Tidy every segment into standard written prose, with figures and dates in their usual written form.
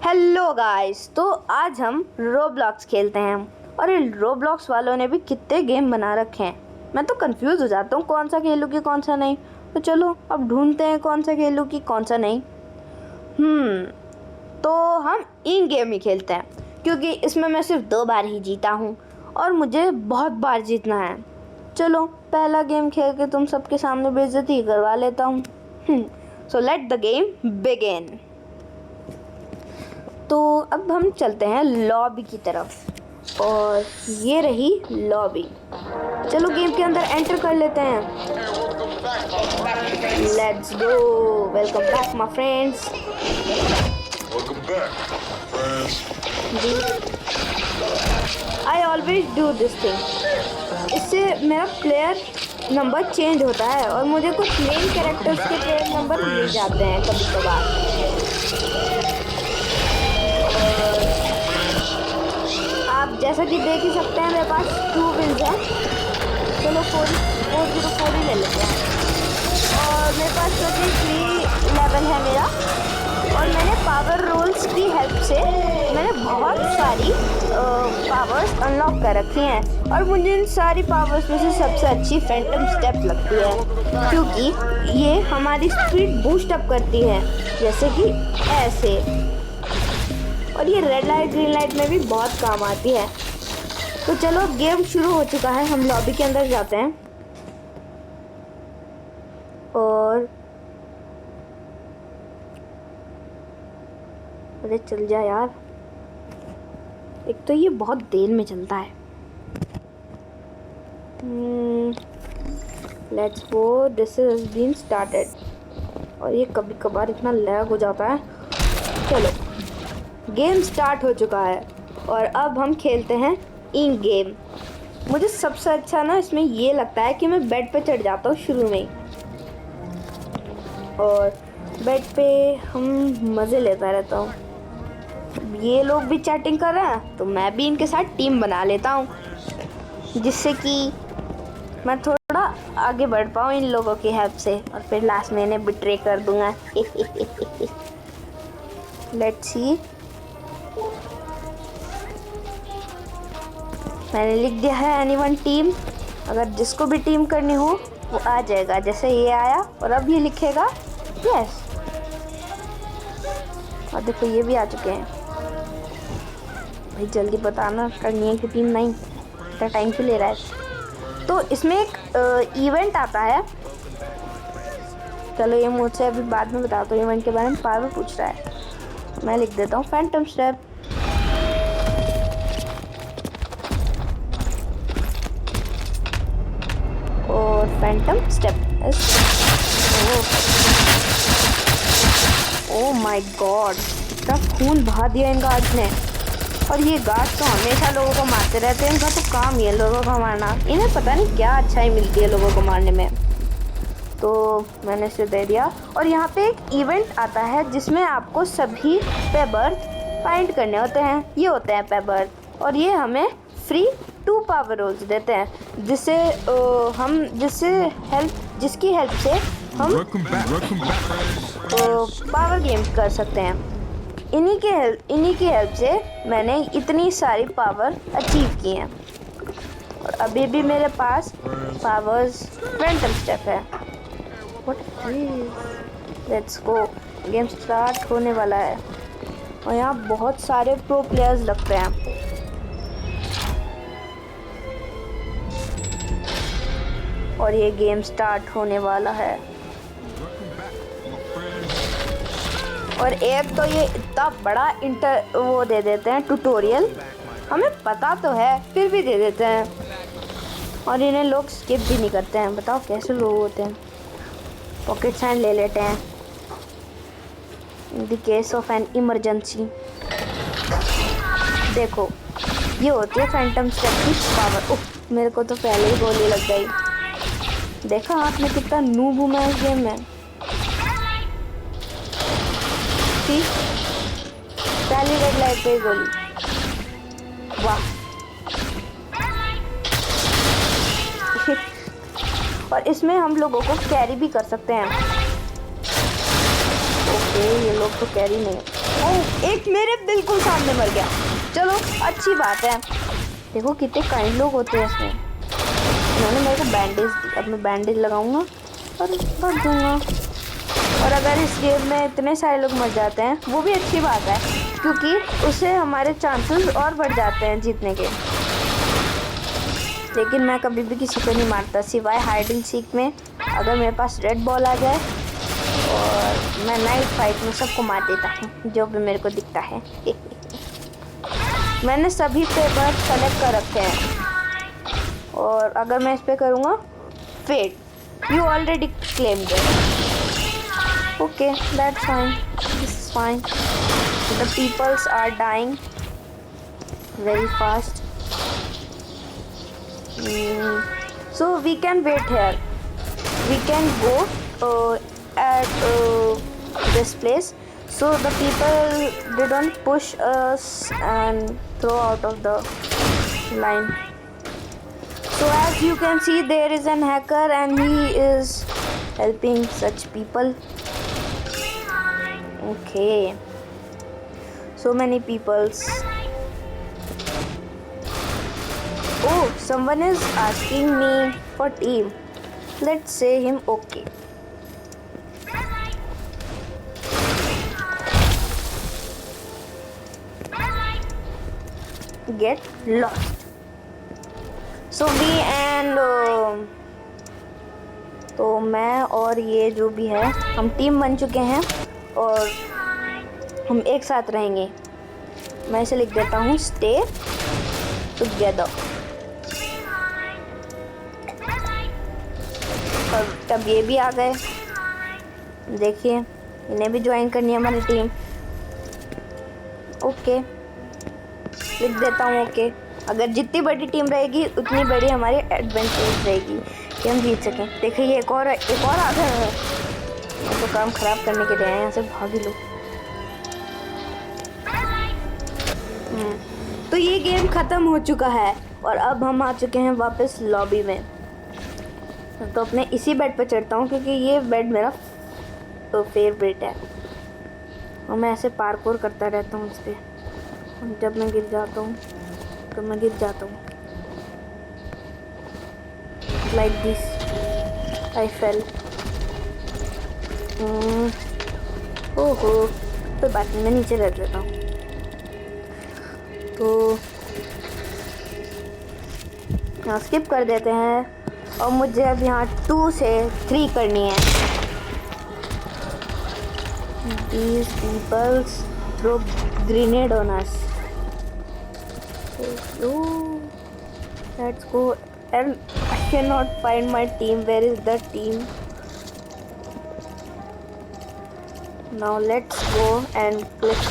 Hello guys, तो आज हम रोब्लॉक्स खेलते हैं। और इन रोब्लॉक्स वालों ने भी कितने गेम बना रखे हैं। मैं तो कंफ्यूज हो जाता हूँ कौन सा खेलूँ कि कौन सा नहीं। तो चलो अब ढूंढते हैं कौन सा खेलूँ कि कौन सा नहीं। तो हम इन गेम ही खेलते हैं क्योंकि इसमें मैं सिर्फ 2 बार ही जीता हूँ और मुझे बहुत बार जीतना है। चलो पहला गेम खेल के तुम सबके सामने बेइज्जती करवा लेता हूँ। So let the game begin. तो अब हम चलते हैं लॉबी की तरफ और ये रही लॉबी। चलो गेम के अंदर एंटर कर लेते हैं। Let's go. Welcome back my friends. I always do this thing. इससे मेरा प्लेयर नंबर चेंज होता है और मुझे कुछ मेन कैरेक्टर्स के प्लेयर नंबर मिल जाते हैं कभी कभार। आप जैसा कि देख ही सकते हैं मेरे पास 2 विंस हैं। चलो 404 ही ले लेते हैं। और मेरे पास 23 लेवल है मेरा। और मैंने पावर रोल्स की हेल्प से मैंने बहुत सारी पावर्स अनलॉक कर रखी हैं। और मुझे इन सारी पावर्स में से सबसे अच्छी फैंटम स्टेप लगती है क्योंकि ये हमारी स्पीड बूस्ट अप करती है, जैसे कि ऐसे। और ये रेड लाइट ग्रीन लाइट में भी बहुत काम आती है। तो चलो गेम शुरू हो चुका है। हम लॉबी के अंदर जाते हैं और अरे चल जा यार। एक तो ये बहुत देर में चलता है। Let's go. This is been started. और ये कभी कभार इतना लैग हो जाता है। चलो गेम स्टार्ट हो चुका है और अब हम खेलते हैं इन गेम। मुझे सबसे अच्छा ना इसमें ये लगता है कि मैं बेड पे चढ़ जाता हूँ शुरू में ही और बेड पे हम मज़े लेता रहता हूँ। ये लोग भी चैटिंग कर रहे हैं तो मैं भी इनके साथ टीम बना लेता हूँ जिससे कि मैं थोड़ा आगे बढ़ पाऊँ इन लोगों की हेल्प से और फिर लास्ट में इन्हें बिट्रे कर दूँगा। Let's see. मैंने लिख दिया है एनीवन टीम। अगर जिसको भी टीम करनी हो वो आ जाएगा। जैसे ये आया और अब ये लिखेगा यस। और देखो ये भी आ चुके हैं। भाई जल्दी बताना करनी है कि टीम नहीं। इतना टाइम क्यों ले रहा है। तो इसमें एक इवेंट आता है। चलो ये मुझसे अभी बाद में बताता हूँ। इवेंट के बारे में पावर पूछ रहा है। मैं लिख देता हूँ फैंटम स्टेप। और Phantom step. Oh my God, इतना खून बहा दिया इन गार्ड्स ने। और ये गार्ड्स तो हमेशा लोगों को मारते रहते हैं। इनका तो काम ही है लोगों को मारना। इन्हें पता नहीं क्या अच्छाई मिलती है लोगों को मारने में। तो मैंने इसे दे दिया। और यहाँ पे एक इवेंट आता है जिसमें आपको सभी पे बर्थ फाइंड करने होते हैं। ये होते हैं पे बर्थ और ये हमें फ्री 2 पावर रोल्स देते हैं जिसकी हेल्प से हम पावर गेम्स कर सकते हैं। इन्हीं की हेल्प से मैंने इतनी सारी पावर अचीव की हैं। और अभी भी मेरे पास पावर्स फैंटम स्टेप है। Let's go. गेम स्टार्ट होने वाला है और यहाँ बहुत सारे प्रो प्लेयर्स लगते हैं। और ये गेम स्टार्ट होने वाला है। और एक तो ये इतना बड़ा वो दे देते हैं ट्यूटोरियल। हमें पता तो है फिर भी दे देते हैं और इन्हें लोग स्किप भी नहीं करते हैं। बताओ कैसे लोग होते हैं। पॉकेट साइन ले लेते हैं in the case of an emergency. देखो ये होती है फैंटम स्टेप की पावर। ओह मेरे को तो पहले ही गोली लग गई। देखा आपने कितना नूब हूँ मैं इस गेम में। पहली रेड लाइट पे गोली। वाह। और इसमें हम लोगों को कैरी भी कर सकते हैं। ये लोग तो कैरी नहीं। ओह, एक मेरे बिल्कुल सामने मर गया। चलो अच्छी बात है। देखो कितने काइंड लोग होते हैं इसमें। इन्होंने मेरे को बैंडेज दी। अब मैं बैंडेज लगाऊंगा और भाग दूंगा। और अगर इस गेम में इतने सारे लोग मर जाते हैं वो भी अच्छी बात है, क्योंकि उससे हमारे चांसेस और बढ़ जाते हैं जीतने के। लेकिन मैं कभी भी किसी को नहीं मारता सिवाय हाइड एंड सीक में। अगर मेरे पास रेड बॉल आ जाए और मैं नाइट फाइट में सबको मार देता हूँ जो भी मेरे को दिखता है। मैंने सभी पेपर सेलेक्ट कर रखे हैं और अगर मैं इस पे करूँगा फेट, you already claimed it. Okay, that's fine, this is fine. The peoples are dying very fast. So we can wait here. We can go at this place, so the people they don't push us and throw out of the line. So as you can see, there is an hacker and he is helping such people. Okay, so many peoples. Oh, someone is asking me for team. Let's say him okay. Get lost. So we and तो मैं और ये जो भी है हम team बन चुके हैं और हम एक साथ रहेंगे। मैं इसे लिख देता हूँ स्टे टुगेदर। और तब ये भी आ गए। देखिए इन्हें भी ज्वाइन करनी है हमारी टीम। ओके, लिख देता हूँ ओके। अगर जितनी बड़ी टीम रहेगी उतनी बड़ी हमारी एडवेंचर रहेगी कि हम जीत सकें। देखिए ये एक और आ गया है। मैं तो काम ख़राब करने के लिए आए, यहाँ से भाग ही लो। तो ये गेम ख़त्म हो चुका है और अब हम आ चुके हैं वापस लॉबी में। तो अपने इसी बेड पे चढ़ता हूँ क्योंकि ये बेड मेरा तो फेवरेट है और मैं ऐसे पार्कोर करता रहता हूँ इस पर। जब मैं गिर जाता हूँ तो मैं गिर जाता हूँ लाइक दिस। I fail. ओहो, तो बात नहीं, मैं नीचे रह जाता हूँ। तो यहाँ स्किप कर देते हैं और मुझे अब यहाँ 2 से 3 करनी है। These peoples throw grenade on us. Oh, let's go. And I cannot find my team. Where is the team? Now let's go and click.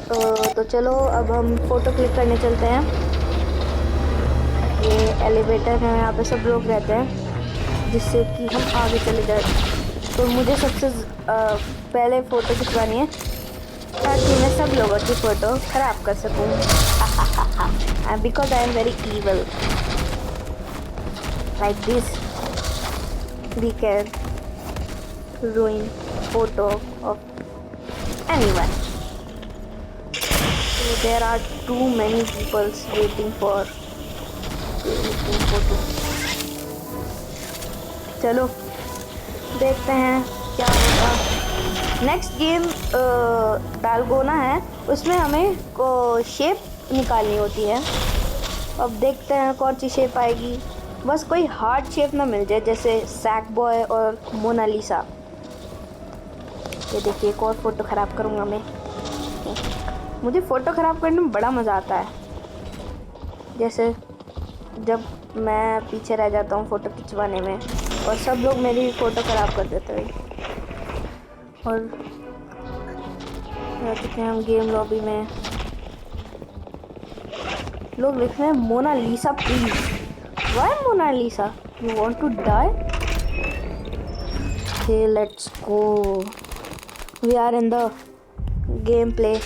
तो चलो अब हम फोटो क्लिक करने चलते हैं। ये एलिवेटर है, यहाँ पे सब लोग रहते हैं जिससे कि हम आगे चले जाए। तो मुझे सबसे पहले फ़ोटो खिंचवानी है ताकि मैं सब लोगों की फ़ोटो ख़राब कर सकूँ। Because I am very evil like this we can ruin photo of anyone. So there are too many people waiting for photo. चलो देखते हैं क्या होगा। नेक्स्ट गेम डालगोना है, उसमें हमें शेप निकालनी होती है। अब देखते हैं कौन सी शेप आएगी। बस कोई हार्ड शेप ना मिल जाए जैसे सैक बॉय और मोनालिसा। ये देखिए एक और फ़ोटो ख़राब करूँगा मैं। मुझे फ़ोटो ख़राब करने में बड़ा मज़ा आता है। जैसे जब मैं पीछे रह जाता हूँ फ़ोटो खिंचवाने में और सब लोग मेरी फ़ोटो ख़राब कर देते हैं। और रह चुके हैं हम गेम लॉबी में। लोग लिख रहे हैं Mona Lisa please. Why Mona Lisa, you want to die? Okay let's go. We are in the gameplay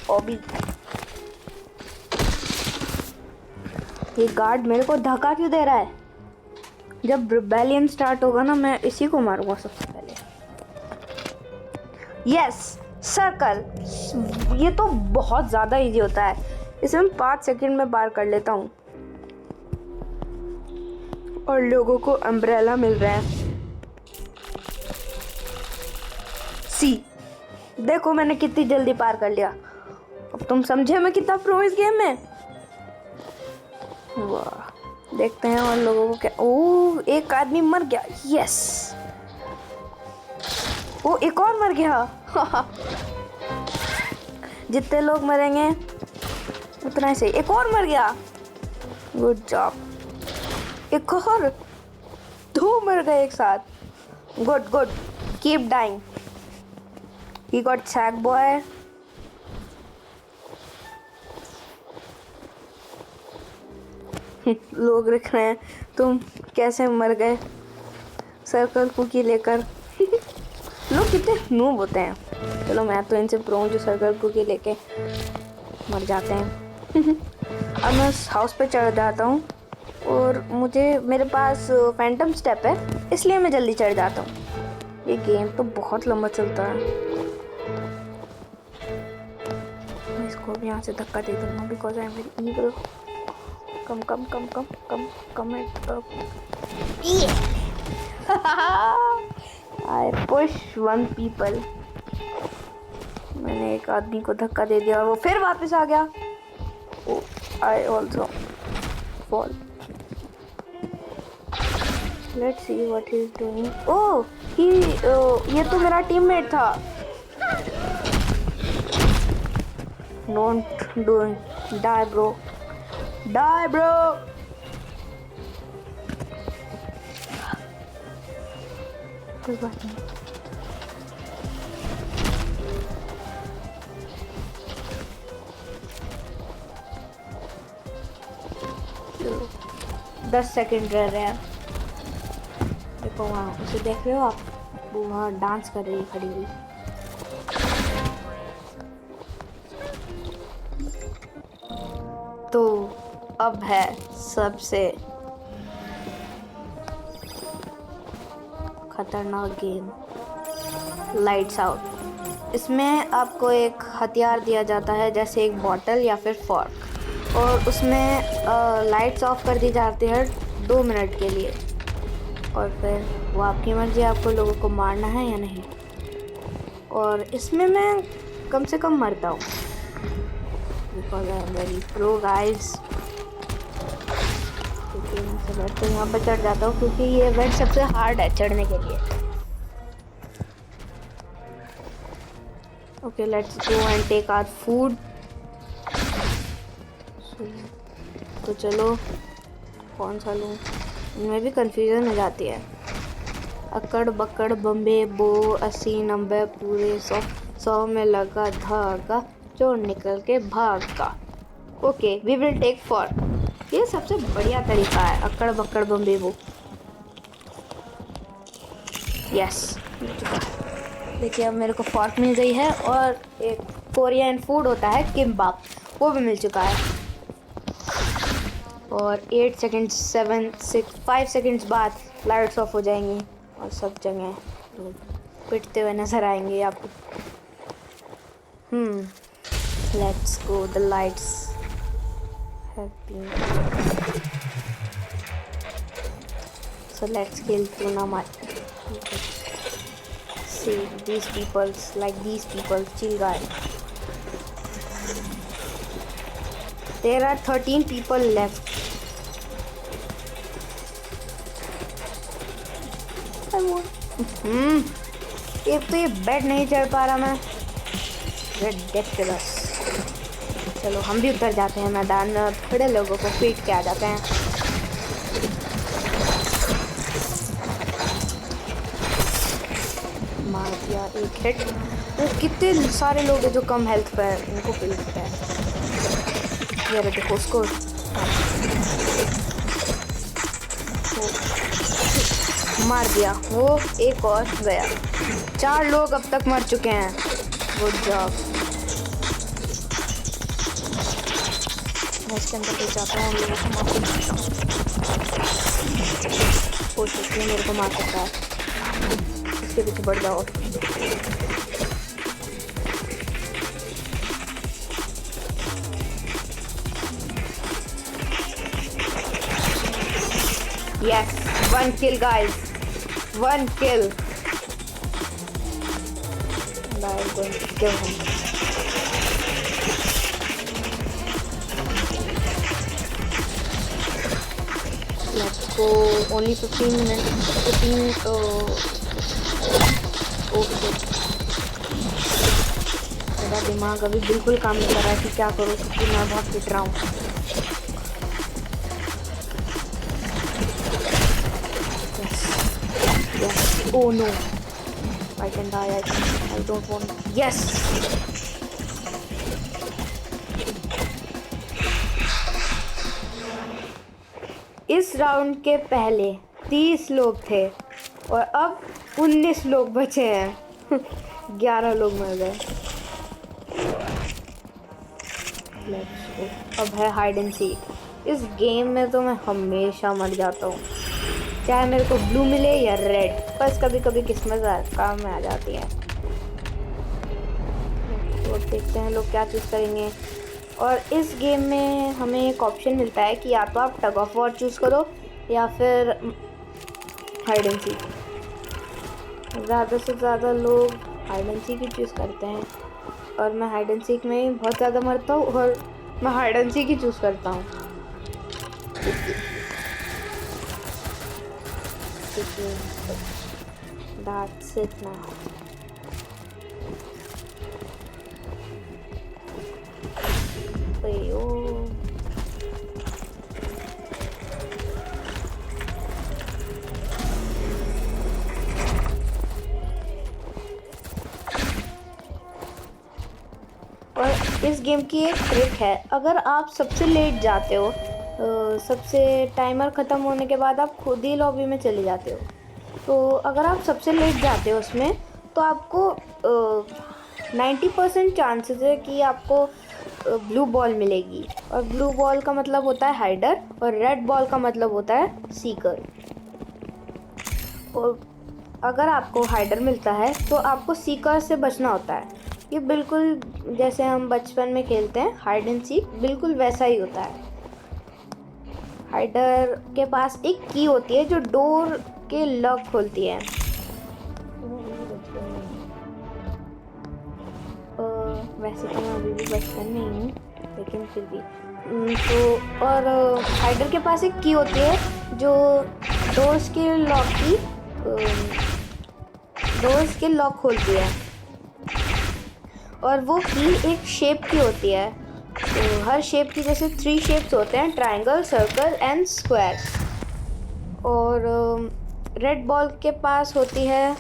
hobby. ये गार्ड मेरे को धक्का क्यों दे रहा है? जब रिबेलियन स्टार्ट होगा ना मैं इसी को मारूंगा सबसे पहले। यस सर्कल, ये तो बहुत ज़्यादा इजी होता है, इसे मैं 5 सेकंड में पार कर लेता हूँ और लोगों को अम्ब्रेला मिल रहा है। सी, देखो मैंने कितनी जल्दी पार कर लिया। अब तुम समझे मैं कितना प्रो इस गेम में। वाह, देखते हैं और लोगों को क्या। ओह, एक आदमी मर गया। यस, वो एक और मर गया। जितने लोग मरेंगे उतना ही सही। एक और मर गया, गुड जॉब। एक और, 2 मर गए एक साथ। Good good, keep dying. He got sack boy. लोग लिख रहे हैं तुम कैसे मर गए सर्कल कुकी लेकर। लोग कितने नूब होते हैं। चलो मैं तो इनसे प्रो हूं जो सर्कल कुकी लेके मर जाते हैं। अब मैं उस हाउस पे चढ़ जाता हूँ और मेरे पास फैंटम स्टेप है, इसलिए मैं जल्दी चढ़ जाता हूँ। ये गेम तो बहुत लंबा चलता है। मैं इसको भी यहाँ से धक्का दे दूँगा because I am very evil. Come come come come come come I push 1 people. मैंने एक आदमी को धक्का दे दिया और वो फिर वापस आ गया। I also fall. Let's see what he is doing. Oh, ये तो मेरा टीममेट था। Don't do, die bro, die bro। कोई बात नहीं। तो 10 सेकंड रह रहे हैं। देखो वहाँ उसे देख रहे हो आप, वो वहाँ डांस कर रही है खड़ी हुई। तो अब है सबसे खतरनाक गेम, लाइट्स आउट। इसमें आपको एक हथियार दिया जाता है जैसे एक बॉटल या फिर फॉर्क, और उसमें लाइट्स ऑफ कर दी जाती है 2 मिनट के लिए, और फिर वो आपकी मर्जी आपको लोगों को मारना है या नहीं। और इसमें मैं कम से कम मरता हूँ because I am very pro guys. तो यहाँ पर चढ़ जाता हूँ क्योंकि ये इवेंट सबसे हार्ड है चढ़ने के लिए। Okay, let's go and take our food. तो चलो कौन सा लूँ, इनमें भी कंफ्यूजन हो जाती है। अकड़ बकड़ बम्बे बो 80 90 पूरे 100 में लगा धागा चोर निकल के भागा। Okay, we will take four. ये सबसे बढ़िया तरीका है, अकड़ बकड़ बम्बे बो। यस, देखिए अब मेरे को फॉर्क मिल गई है और एक कोरियन फूड होता है किम्बाप, वो भी मिल चुका है। और 8 सेकेंड 7 6 5 सेकेंड्स बाद लाइट्स ऑफ हो जाएंगी और सब जगह पिटते हुए नजर आएंगे आपको। Let's go, the lights have been, so let's kill tuna mati. See these people, like these people, chill guys. There are 13 people left. I want एक तो ये बेड नहीं चढ़ पा रहा मैं, ridiculous। चलो हम भी उतर जाते हैं मैदान में और थोड़े लोगों को पीट के आ जाते हैं। मार दिया एक हिट। तो कितने सारे लोग हैं जो कम हेल्थ पे हैं, उनको पीटते हैं। ये देखो उसको मार दिया, वो एक और गया। 4 लोग अब तक मर चुके हैं। Good job. इसके अंदर ले जाता हूँ, लोगों को मार सकता हूँ। कोशिश की मेरे को मार सकता है, इसके पीछे बढ़ जाओ। Yes, 1 kill guys. 1 kill. And I'm going to kill him. Let's go. Only 15 minutes. 15. Okay. मेरा दिमाग अभी बिल्कुल काम नहीं कर रहा है कि क्या करूँ, क्योंकि मैं बहुत पिट रहा हूँ. Yes. Oh no. I can die. I don't want. Yes. इस राउंड के पहले 30 लोग थे और अब 19 लोग बचे हैं. 11 लोग मर गए. अब है हाइड एंड सीक. इस गेम में तो मैं हमेशा मर जाता हूँ, चाहे मेरे को ब्लू मिले या रेड. बस कभी कभी किस्मत काम में आ जाती है. तो देखते हैं लोग क्या चूज़ करेंगे. और इस गेम में हमें एक ऑप्शन मिलता है कि या तो आप टग ऑफ वॉर चूज़ करो या फिर हाइड एंड सीक. ज़्यादा से ज़्यादा लोग hide and seek he choose करते हैं और मैं हाइड एंड सीक में बहुत ज़्यादा मरता हूँ और मैं hide and seek he choose करता हूँ. That's it now. Ayo. और इस गेम की एक ट्रिक है. अगर आप सबसे लेट जाते हो, सबसे टाइमर ख़त्म होने के बाद आप खुद ही लॉबी में चले जाते हो, तो अगर आप सबसे लेट जाते हो उसमें, तो आपको 90% चांसेस है कि आपको ब्लू बॉल मिलेगी. और ब्लू बॉल का मतलब होता है हाइडर और रेड बॉल का मतलब होता है सीकर. और अगर आपको हाइडर मिलता है तो आपको सीकर से बचना होता है. ये बिल्कुल जैसे हम बचपन में खेलते हैं हाइड एंड सीक, बिल्कुल वैसा ही होता है. हाइडर के पास एक की होती है जो डोर के लॉक खोलती है. वैसे तो मैं अभी भी बचपन में ही हूँ, लेकिन फिर भी. तो और हाइडर के पास एक की होती है जो डोर्स के लॉक खोलती है. और वो की एक शेप की होती है. तो हर शेप की जैसे 3 शेप्स होते हैं, ट्रायंगल, सर्कल एंड स्क्वायर. और रेड बॉल के पास होती है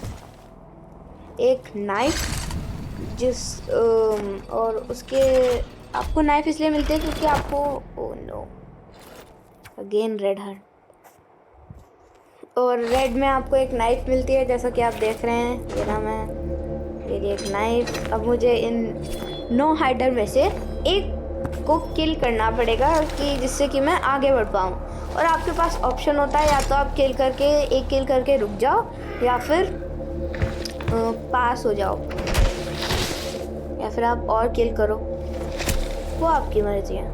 एक नाइफ, और उसके आपको नाइफ इसलिए मिलती है क्योंकि आपको oh no again red heart. और रेड में आपको एक नाइफ मिलती है, जैसा कि आप देख रहे हैं. ये नाम है मेरी एक नाइफ. अब मुझे इन 9 हाइडर में से एक को किल करना पड़ेगा कि जिससे कि मैं आगे बढ़ पाऊँ. और आपके पास ऑप्शन होता है, या तो आप किल करके रुक जाओ या फिर पास हो जाओ, या फिर आप और किल करो. वो आपकी मर्जी है.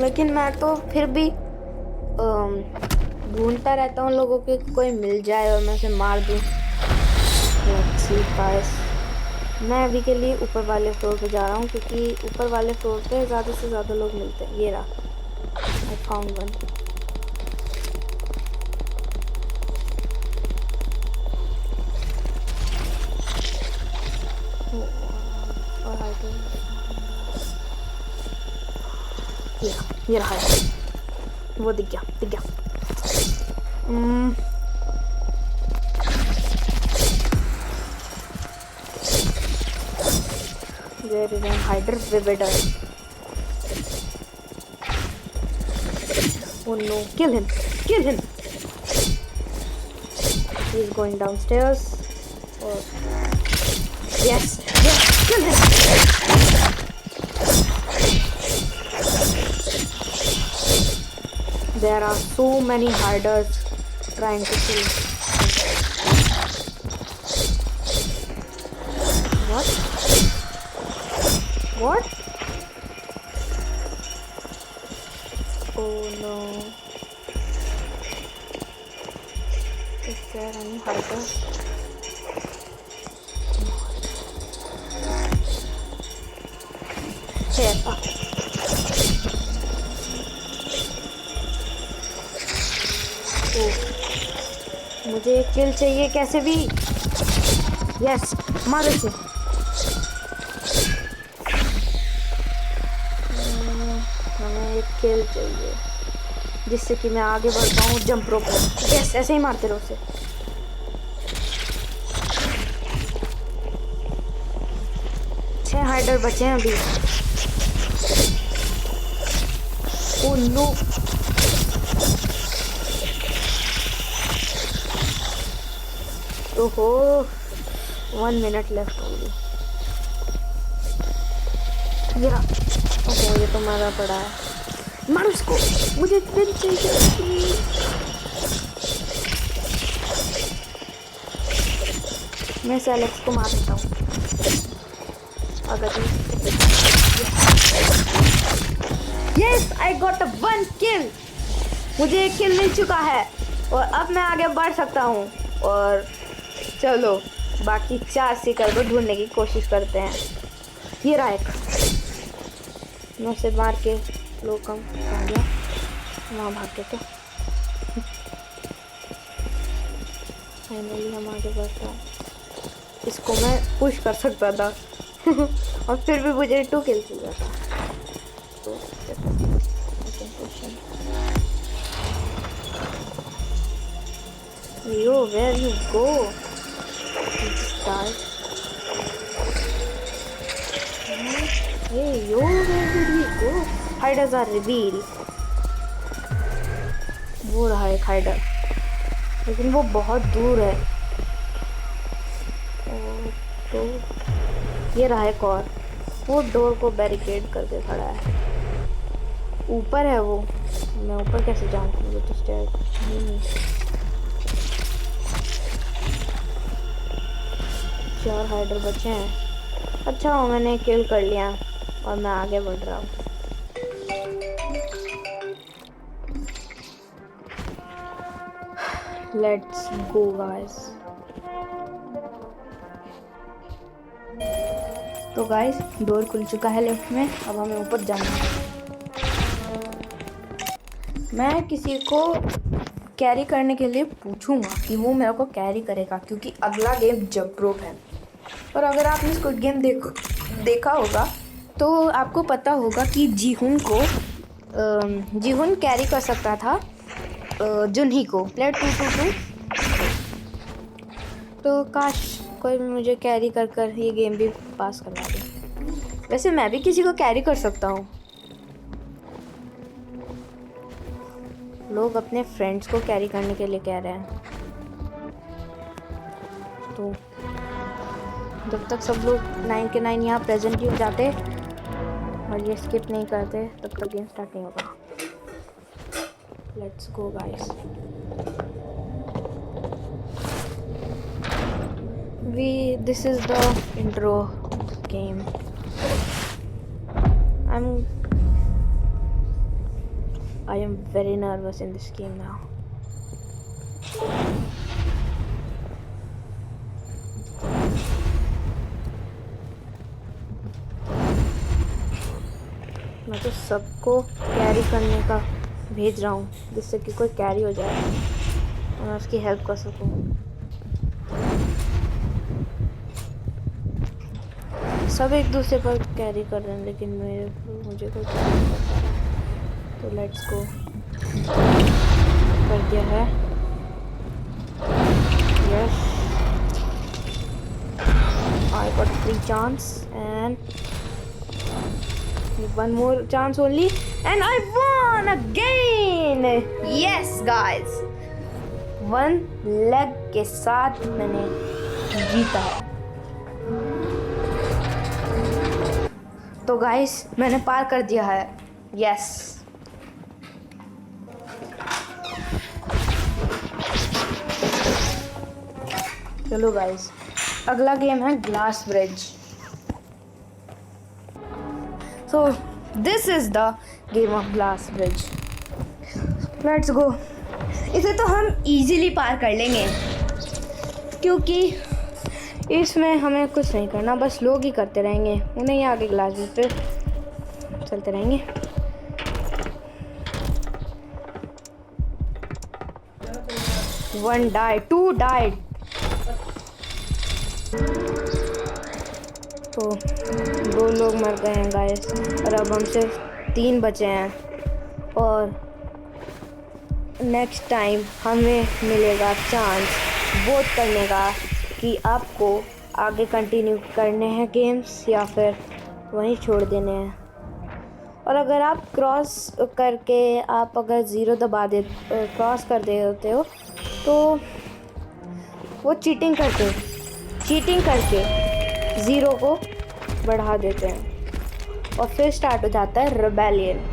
लेकिन मैं तो फिर भी ढूंढता रहता हूँ लोगों के कोई मिल जाए और मैं उसे मार दूँ. मैं अभी के लिए ऊपर वाले फ्लोर पे जा रहा हूँ क्योंकि ऊपर वाले फ्लोर पे ज़्यादा से ज़्यादा लोग मिलते हैं. ये रहा, आई फाउंड वन. ये रहा है, वो दिख गया. There is a hider vivider. Oh no, kill him. He's going downstairs. Oh. Yes, kill him. There are so many hiders trying to kill. What? Oh no. there any hider? Here. मुझे एक किल चाहिए कैसे भी। Yes, मारो इसे। हमें एक किल चाहिए जिससे कि मैं आगे बढ़ पाऊँ जंप रोप पर। यस, ऐसे ही मारते रहो उसे। छह हाइडर बचे हैं अभी। ओह नो, ओहो, 1 मिनट लेफ्ट होगी। ओके, ये तो मारा पड़ा है। मारो उसको, मुझे फिर चाहिए। मैं इस एलेक्स को मार देता हूँ अगर यस, आई गॉट 1 किल। मुझे एक किल मिल चुका है और अब मैं आगे बढ़ सकता हूँ। और चलो बाकी 4 सीकर को ढूंढने की कोशिश करते हैं। ये रहा एक, मैं उसे मार के लोग कम आ गया, वहाँ भाग के। क्या फाइनली हम आगे बढ़ रहे हैं। इसको मैं पुश कर सकता था और फिर भी मुझे 2 किल मिल जाता। तो Yo, where you go? Start. Hey, yo, where did we go? Hiders are revealed. वो रहा एक हाइडर, लेकिन वो बहुत दूर है। तो ये रहा एक और, वो डोर को बैरिकेड करके खड़ा है। ऊपर है वो, मैं ऊपर कैसे जाऊँ? मुझे तो स्टेयर नहीं। 4 हाइडर बचे हैं। अच्छा हो मैंने किल कर लिया और मैं आगे बढ़ रहा हूँ। Let's go guys. तो गाइस डोर खुल चुका है लेफ्ट में, अब हमें ऊपर जाना है। मैं किसी को कैरी करने के लिए पूछूंगा कि वो मेरे को कैरी करेगा, क्योंकि अगला गेम जंप रोप है। और अगर आपने स्क्विड गेम देखा होगा तो आपको पता होगा कि जीहुन कैरी कर सकता था जुनही को, प्लेयर 222। तो काश कोई मुझे कैरी कर ये गेम भी पास करवा दे। वैसे मैं भी किसी को कैरी कर सकता हूँ। लोग अपने फ्रेंड्स को कैरी करने के लिए कह रहे हैं, तो जब तक सब लोग 9 के 9 यहाँ प्रेजेंट ही हो जाते और ये स्किप नहीं करते तब तक गेम स्टार्ट नहीं होगा। Let's go guys. This is the intro game. I am very nervous in this game now. मैं तो सबको कैरी करने का भेज रहा हूँ जिससे कि कोई कैरी हो जाए और मैं उसकी हेल्प कर सकूँ। सब एक दूसरे पर कैरी कर रहे हैं लेकिन मुझे कोई कैरी नहीं कर पा रहा। तो लेट्स गो। कर दिया है। Yes, I got 3 chance and one more chance only and I won again. Yes guys, 1 leg के साथ मैंने जीता है। तो गाइस मैंने पार कर दिया है। यस, चलो गाइस अगला गेम है glass bridge. So this is the game of glass bridge. Let's go. इसे तो हम easily पार कर लेंगे क्योंकि इसमें हमें कुछ नहीं करना, बस लोग ही करते रहेंगे, उन्हें ही आगे क्लास में फिर चलते रहेंगे। वन डाइड, टू डाइड, तो 2 लोग मर गए हैं गाइस, और अब हम सिर्फ 3 बचे हैं। और नेक्स्ट टाइम हमें मिलेगा चांस वोट करने का कि आपको आगे कंटिन्यू करने हैं गेम्स या फिर वहीं छोड़ देने हैं। और अगर आप क्रॉस करके आप अगर 0 दबा दे क्रॉस कर देते हो तो वो चीटिंग करके 0 को बढ़ा देते हैं और फिर स्टार्ट हो जाता है rebellion.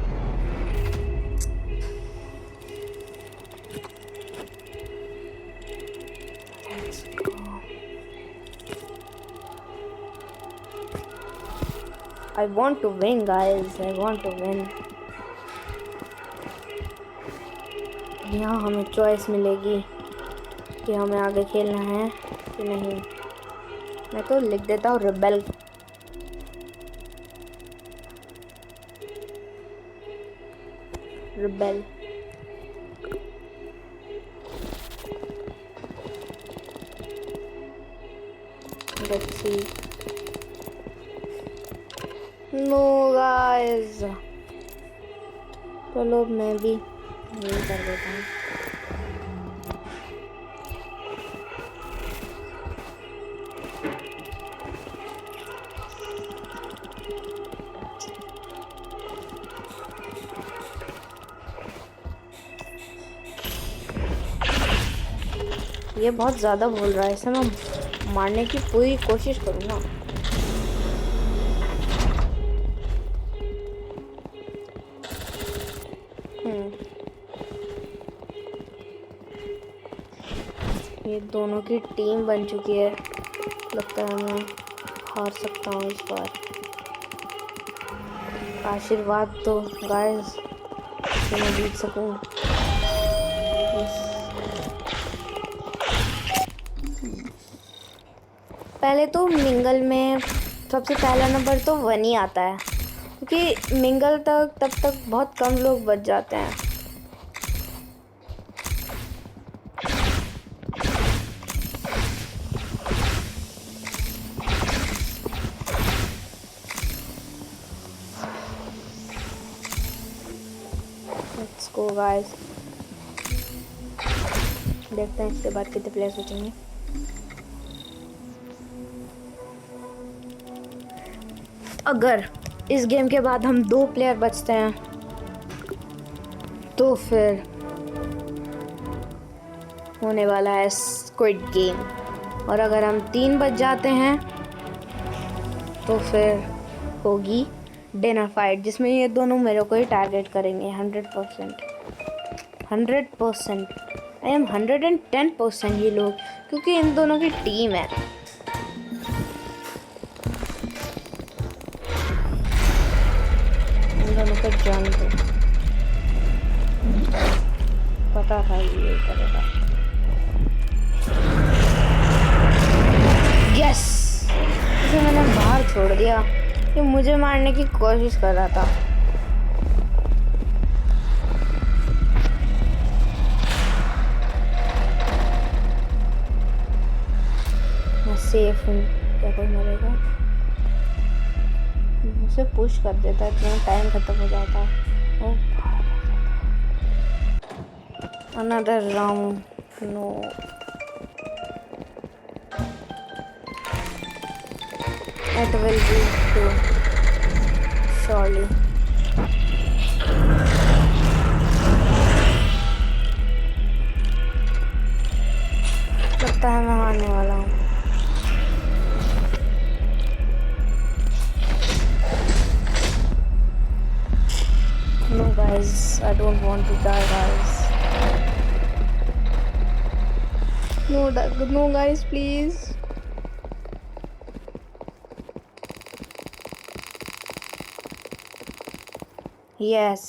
I want to win guys, I want to win। यहाँ हमें चॉइस मिलेगी कि हमें आगे खेलना है कि नहीं। मैं तो लिख देता हूँ rebel. Let's see। No guys, चलो मैं भी यही कर देता हूँ। ये बहुत ज़्यादा बोल रहा है, इसे मैं मारने की पूरी कोशिश करूँगा। ये दोनों की टीम बन चुकी है, लगता है मैं हार सकता हूँ इस बार। आशीर्वाद तो गाइस कि मैं जीत सकूँ। पहले तो मिंगल में सबसे पहला नंबर तो 1 ही आता है, क्योंकि मिंगल तब तक बहुत कम लोग बच जाते हैं। लेट्स गो गाइस, देखते हैं इसके बाद कितने प्लेयर्स बचेंगे। अगर इस गेम के बाद हम 2 प्लेयर बचते हैं तो फिर होने वाला है स्क्विड गेम, और अगर हम 3 बच जाते हैं तो फिर होगी डिनर फाइट, जिसमें ये दोनों मेरे को ही टारगेट करेंगे 100%। आई एम 110% ये लोग, क्योंकि इन दोनों की टीम है। जंग पता था ये करेगा। यस, इसे मैंने बाहर छोड़ दिया। ये मुझे मारने की कोशिश कर रहा था। मैं सेफ हूँ, क्या कोई मरेगा? उसे पुश कर देता है, इतना टाइम खत्म हो जाता है। Oh another round, no. It will be too surely। लगता है मैं हारने वाला हूँ। No guys, I don't want to die guys। No guys please। Yes,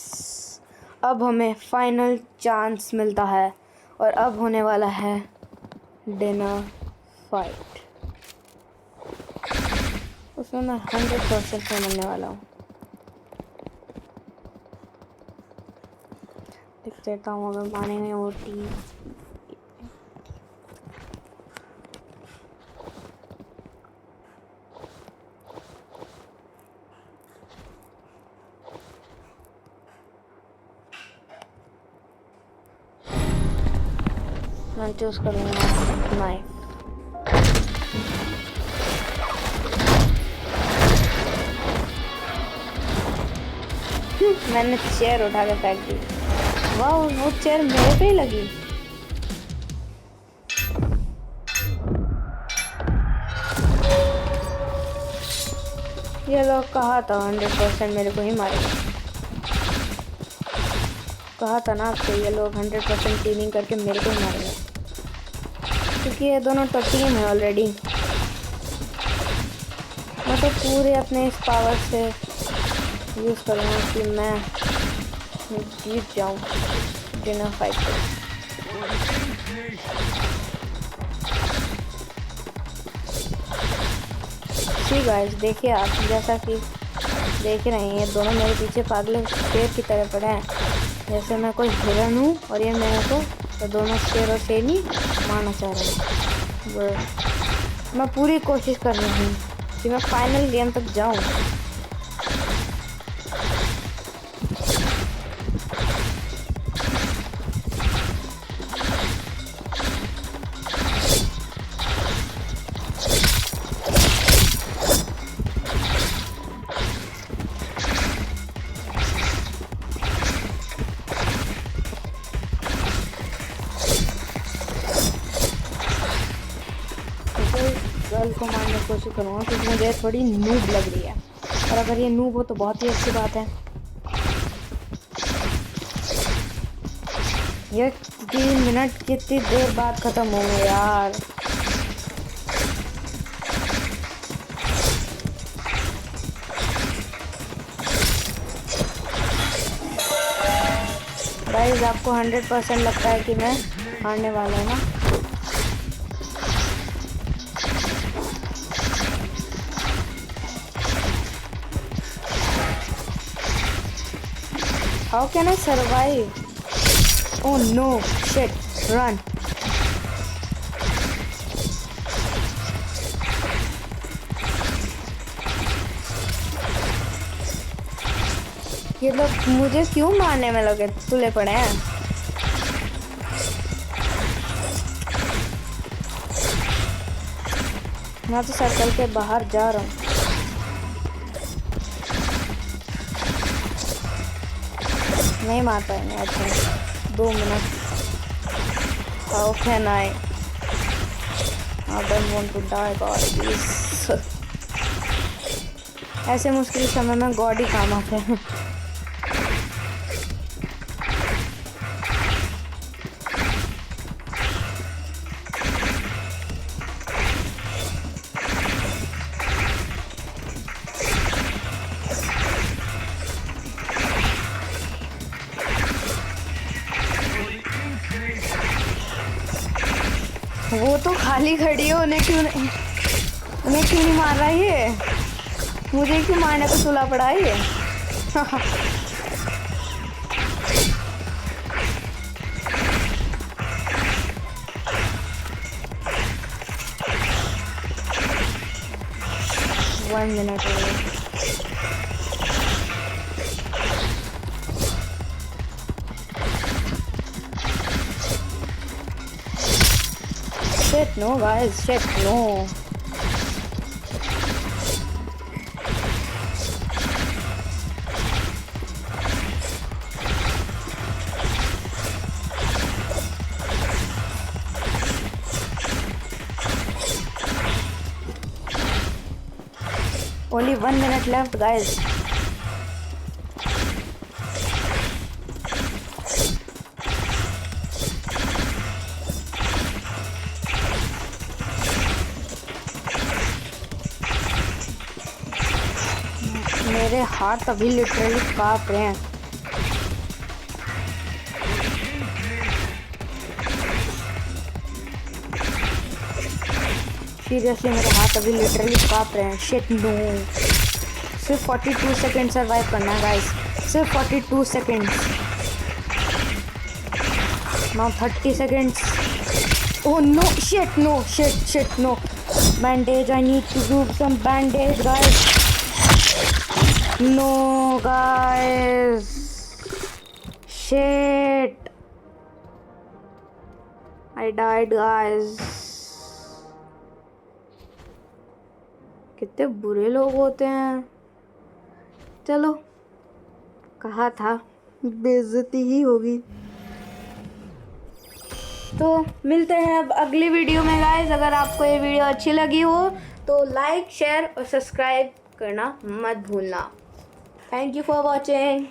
अब हमें फाइनल चांस मिलता है और अब होने वाला है डिनर फाइट, उसमें मैं 100% में मरने वाला हूँ। देख देता हूँ अगर मानेंगे वो टीम। मैं चूज करूँगा नाइफ। मैंने चेयर उठा के फेंक दी। वाह, वो चेयर मेरे पे ही लगी। ये लोग कहा था 100% मेरे को ही मारेंगे। कहा था ना आपसे, ये लोग 100% टीमिंग करके मेरे को ही मारेंगे, क्योंकि ये दोनों तो टीम है ऑलरेडी। मैं तो पूरे अपने इस पावर से यूज़ करूँगा कि मैं जीत जाऊँ डिनर फाइट पे। जी गाइस, देखिए आप, जैसा कि देख रहे हैं, ये दोनों मेरे पीछे पागल शेर की तरह पड़े हैं, जैसे मैं कोई हिरन हूँ और ये मेरे को तो दोनों शेर और शेरनी मारना चाह रहे हैं। मैं पूरी कोशिश कर रही हूँ कि मैं फाइनल गेम तक जाऊँ। गर्ल को मारने की कोशिश करूँगा क्योंकि मुझे थोड़ी नूब लग रही है, और अगर ये नूब हो तो बहुत ही अच्छी बात है। ये 3 मिनट कितनी देर बाद ख़त्म होंगे यार। गाइस, आपको 100% लगता है कि मैं हारने वाला हूँ ना? How can I survive? Oh no, shit, run. ये लोग मुझे क्यों मारने में लगे तुले पड़े हैं? मैं तो सर्कल के बाहर जा रहा हूँ। नहीं मार पाएंगे। अच्छा 2 minute. How can I don't want to die, God please। ऐसे मुश्किल समय में गॉड ही काम आते हैं। वो तो खाली खड़ी है, उन्हें क्यों नहीं मार रहा है ये? मुझे क्यों मारने को तुला पड़ा है ये? One minute away। Shit, no guys, shit, no। Only 1 minute left, guys। मेरे हाथ अभी लिटरली कांप रहे हैं। सीरियसली मेरे हाथ अभी लिटरली कांप रहे हैं। शिट नो, सिर्फ 42 सेकेंड सर्वाइव करना है गाइस, सिर्फ 42 seconds. Now 30 seconds. Oh no, shit no, shit no. Bandage, I need to do some bandage guys. No guys, shit, I died guys. कितने बुरे लोग होते हैं। चलो, कहा था बेइज्जती ही होगी। तो मिलते हैं अब अगली वीडियो में गाइस। अगर आपको ये वीडियो अच्छी लगी हो तो लाइक, शेयर और सब्सक्राइब करना मत भूलना। Thank you for watching.